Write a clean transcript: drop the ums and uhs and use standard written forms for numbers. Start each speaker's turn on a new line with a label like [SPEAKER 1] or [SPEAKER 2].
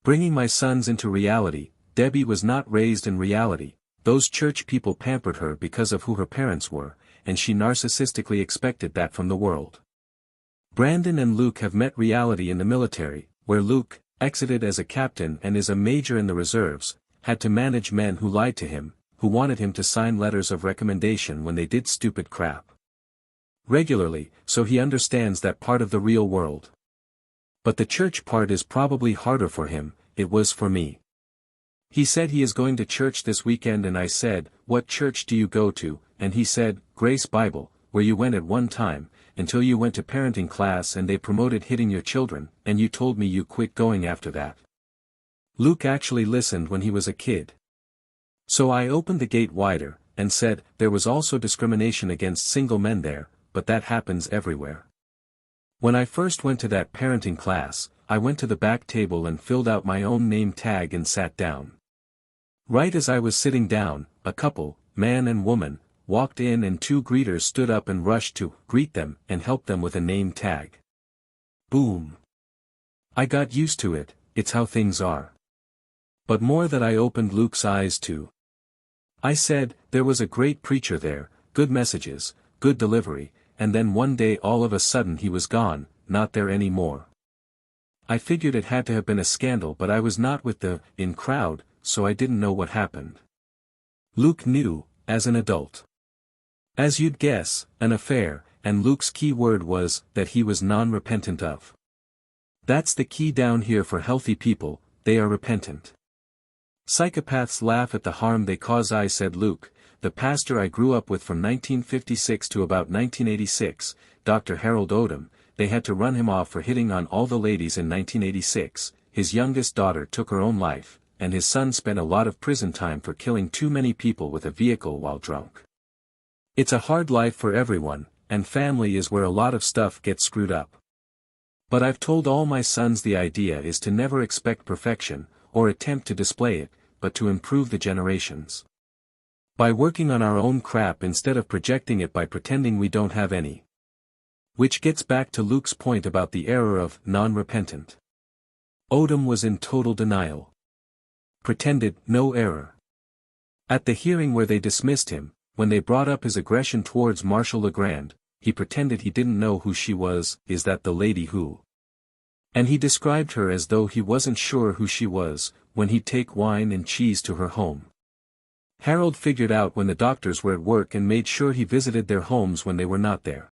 [SPEAKER 1] Bringing my sons into reality, Debbie was not raised in reality, those church people pampered her because of who her parents were, and she narcissistically expected that from the world. Brandon and Luke have met reality in the military, where Luke, exited as a captain and is a major in the reserves, had to manage men who lied to him, who wanted him to sign letters of recommendation when they did stupid crap regularly, so he understands that part of the real world. But the church part is probably harder for him, it was for me. He said he is going to church this weekend and I said, "What church do you go to?" And he said, "Grace Bible, where you went at one time, until you went to parenting class and they promoted hitting your children, and you told me you quit going after that." Luke actually listened when he was a kid. So I opened the gate wider, and said, there was also discrimination against single men there, but that happens everywhere. When I first went to that parenting class, I went to the back table and filled out my own name tag and sat down. Right as I was sitting down, a couple, man and woman, walked in and two greeters stood up and rushed to greet them and help them with a name tag. Boom. I got used to it, it's how things are. But more that I opened Luke's eyes to. I said, there was a great preacher there, good messages, good delivery, and then one day all of a sudden he was gone, not there anymore. I figured it had to have been a scandal, but I was not with the in crowd, so I didn't know what happened. Luke knew, as an adult. As you'd guess, an affair, and Luke's key word was that he was non-repentant of. That's the key down here for healthy people, they are repentant. Psychopaths laugh at the harm they cause. I said, Luke, the pastor I grew up with from 1956 to about 1986, Dr. Harold Odom, they had to run him off for hitting on all the ladies in 1986, his youngest daughter took her own life, and his son spent a lot of prison time for killing too many people with a vehicle while drunk. It's a hard life for everyone, and family is where a lot of stuff gets screwed up. But I've told all my sons the idea is to never expect perfection, or attempt to display it, but to improve the generations. By working on our own crap instead of projecting it by pretending we don't have any. Which gets back to Luke's point about the error of non-repentant. Odom was in total denial. Pretended no error. At the hearing where they dismissed him, when they brought up his aggression towards Marshall Legrand, he pretended he didn't know who she was. Is that the lady who? And he described her as though he wasn't sure who she was, when he'd take wine and cheese to her home. Harold figured out when the doctors were at work and made sure he visited their homes when they were not there.